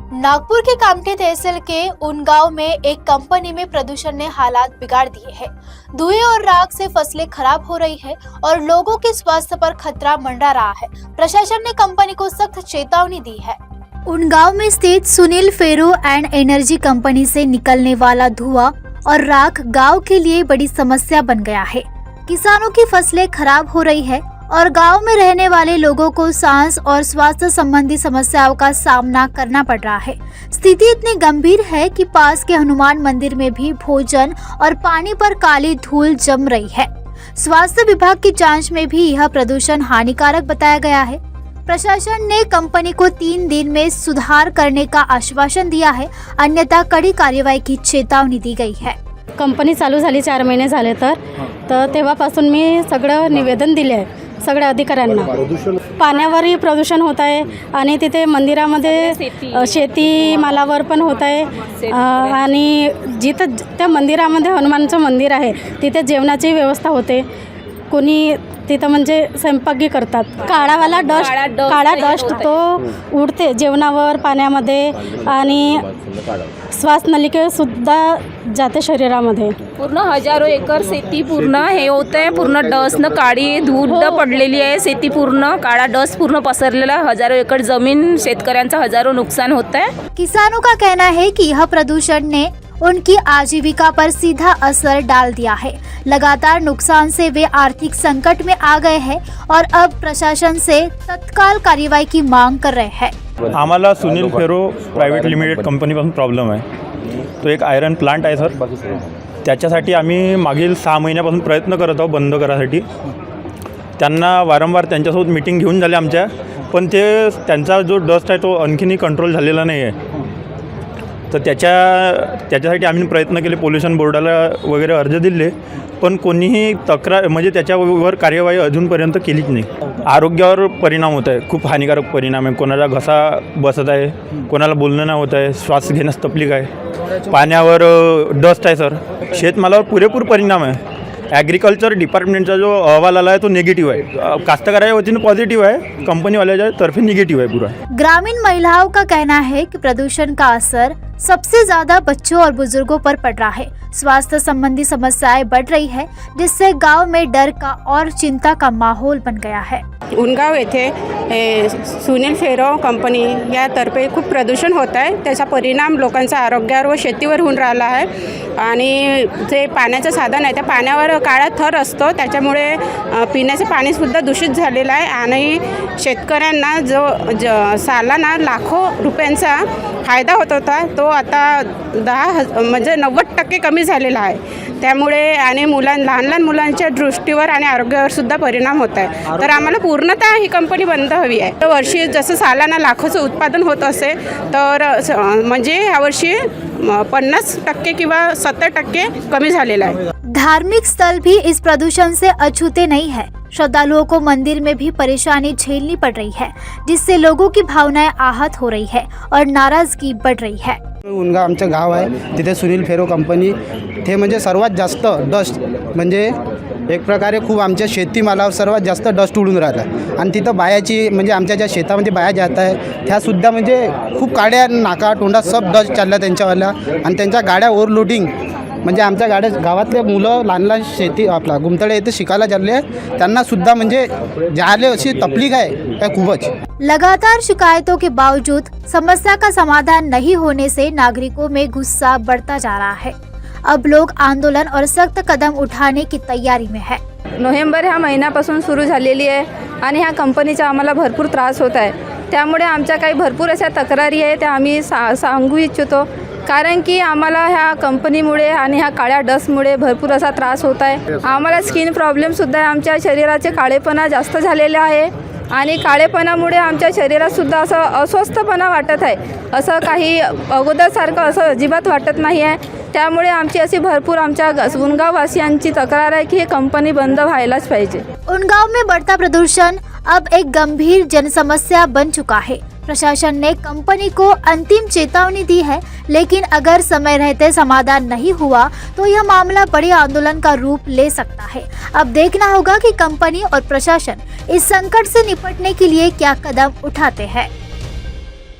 नागपुर के कामठी तहसील के उनगांव में एक कंपनी में प्रदूषण ने हालात बिगाड़ दिए हैं। धुएं और राख से फसलें खराब हो रही है और लोगों के स्वास्थ्य पर खतरा मंडरा रहा है। प्रशासन ने कंपनी को सख्त चेतावनी दी है। उनगांव में स्थित Sunil ferro and energy company से निकलने वाला धुआं और राख गांव के लिए बड़ी समस्या बन गया है। किसानों की फसलें खराब हो रही है और गांव में रहने वाले लोगों को सांस और स्वास्थ्य संबंधी समस्याओं का सामना करना पड़ रहा है। स्थिति इतनी गंभीर है कि पास के हनुमान मंदिर में भी भोजन और पानी पर काली धूल जम रही है। स्वास्थ्य विभाग की जांच में भी यह प्रदूषण हानिकारक बताया गया है। प्रशासन ने कंपनी को 3 दिन में सुधार करने का आश्वासन दिया है, अन्यथा कड़ी कार्यवाही की चेतावनी दी गई है। कंपनी चालू झाली 4 महिने झाले तर तेव्हापासून मी सगळं निवेदन दिले आहे सगळ्या अधिकाऱ्यांना। पाण्यावरही प्रदूषण होत आहे आणि तिथे मंदिरामध्ये शेतीमालावर पण होत आहे आणि जिथं त्या मंदिरामध्ये हनुमानचं मंदिर आहे तिथे जेवणाची व्यवस्था होते। कोणी तिथं म्हणजे स्वयंपाकी करतात। काळा डस्ट तो उडते जेवणावर पाण्यामध्ये आणि श्वास नलिके सुद्धा जाते शरीरामध्ये। पूर्ण हजारो एकर शेती पूर्ण हे होते आहे, पूर्ण डस्टनं काळी धूळ पडलेली आहे। शेती पूर्ण काळा डस्ट पूर्ण पसरलेला, हजारों एकड़ जमीन शेतकऱ्यांचं हजारों नुकसान होता है। किसानों का कहना है कि यह प्रदूषण ने उनकी आजीविका पर सीधा असर डाल दिया है। लगातार नुकसान से वे आर्थिक संकट में आ गए हैं और अब प्रशासन से तत्काल कार्यवाही की मांग कर रहे हैं। आम्हाला सुनील फेरो प्रायव्हेट लिमिटेड कंपनीपासून प्रॉब्लेम आहे। तो एक आयरन प्लांट आहे सर, त्याच्यासाठी आम्ही मागील 6 महिन्यापासून प्रयत्न करत आहोत बंद करायसाठी। त्यांना वारंवार त्यांच्यासोबत मीटिंग घेऊन झाले आमच्या, पण त्यांचा जो डस्ट आहे तो आणखीनही कंट्रोल झालेला नाही आहे। तर त्याच्यासाठी आम्ही प्रयत्न केले, पोल्युशन बोर्डाला वगैरे अर्ज दिले, पण कोणीही तक्रार म्हणजे त्याच्यावर कार्यवाही अजूनपर्यंत केलीच नाही। आरोग्यावर परिणाम होत आहे, खूप हानिकारक परिणाम आहे। कोणाला घसा बसत आहे, कोणाला बोलणं नाही होत आहे, श्वास घेण्यास तकलीफ आहे। पाण्यावर डस्ट आहे सर, शेतमालावर पुरेपूर परिणाम आहे। ॲग्रिकल्चर डिपार्टमेंटचा जो अहवाल आला है तो नेगेटिव है, काश्तकाराच्या वतीने पॉजिटिव है, कंपनी वाले तरफे नेगेटिव है पूरा। ग्रामीण महिलाओं का कहना है कि प्रदूषण का असर सबसे ज्यादा बच्चों और बुजुर्गों पर पड़ रहा है। स्वास्थ्य संबंधी समस्याएं बढ़ रही है, जिससे गांव में डर का और चिंता का माहौल बन गया है। उनगाव येथे सुनील फेरो कंपनी यातर्फे खूप प्रदूषण होत आहे। त्याचा परिणाम लोकांच्या आरोग्यावर व शेतीवर होऊन राहिला आहे आणि जे पाण्याचं साधन आहे त्या पाण्यावर काळा थर असतो, त्याच्यामुळे पिण्याचं पाणीसुद्धा दूषित झालेलं आहे आणि शेतकऱ्यांना जो सालाना लाखो रुपयांचा फायदा होत होता तो आता 90% कमी झालेला आहे। त्यामुळे आणि लहान मुलांच्या दृष्टीवर आणि आरोग्यावर सुद्धा परिणाम होत आहे। तर आम्हाला पूर्णतः ही कंपनी बंद हवी आहे। तर वर्षी जसं सालाना लाखोचं उत्पादन होत असेल तर म्हणजे यावर्षी 50% किंवा 70% कमी झालेला आहे। धार्मिक स्थल भी इस प्रदूषण से अछूते नहीं है। श्रद्धालुओं को मंदिर में भी परेशानी झेलनी पड़ रही है, जिससे लोगों की भावनाएं आहत हो रही है और नाराजगी बढ़ रही है। उनगाव आमचं गाव आहे, तिथे सुनील फेरो कंपनी ते म्हणजे सर्वात जास्त डस्ट म्हणजे एक प्रकारे खूप आमच्या शेतीमालावर सर्वात जास्त डस्ट उडून राहतं आणि तिथं बायाची म्हणजे आमच्या ज्या शेतामध्ये बाया जात आहे त्यासुद्धा म्हणजे खूप काड्या नाका तोंडात सब डस्ट चालला त्यांच्यावाल्या आणि त्यांच्या गाड्या ओव्हरलोडिंग म्हणजे आमच्या गावातले मुलं लहान शेती आपला गुमतळे येथे शिकायला चालले, त्यांना सुद्धा म्हणजे जाले अशी तकलीफ आहे काय खूपच। लगातार शिकायतों के बावजूद समस्या का समाधान नहीं होने से नागरिकों में गुस्सा बढ़ता जा रहा है। अब लोग आंदोलन और सख्त कदम उठाने की तैयारी में है। नोव्हेंबर ह्या महिन्यापासून सुरू झालेली आहे आणि ह्या कंपनीचा आम्हाला भरपूर त्रास होत आहे। त्यामुळे आमच्या काही भरपूर अशा तक्रारी आहे त्या आम्ही सांगू इच्छितो, कारण की आम्हाला ह्या कंपनीमुळे आणि ह्या काळ्या डस्टमुळे भरपूर असा त्रास होत आहे। आम्हाला स्किन प्रॉब्लेमसुद्धा आहे, आमच्या शरीराचे काळेपणा जास्त झालेले आहे आणि काळेपणामुळे आमच्या शरीरातसुद्धा असं अस्वस्थपणा वाटत आहे। असं काही अगोदरसारखं असं अजिबात वाटत नाही आहे। त्यामुळे आमची अशी भरपूर आमच्या उनगाव वासियांची तक्रार आहे की हे कंपनी बंद व्हायलाच पाहिजे। उनगाव में बढ़ता प्रदूषण अब एक गंभीर जनसमस्या बन चुका है। प्रशासन ने कंपनी को अंतिम चेतावनी दी है, लेकिन अगर समय रहते समाधान नहीं हुआ तो यह मामला बड़े आंदोलन का रूप ले सकता है। अब देखना होगा कि कंपनी और प्रशासन इस संकट से निपटने के लिए क्या कदम उठाते हैं।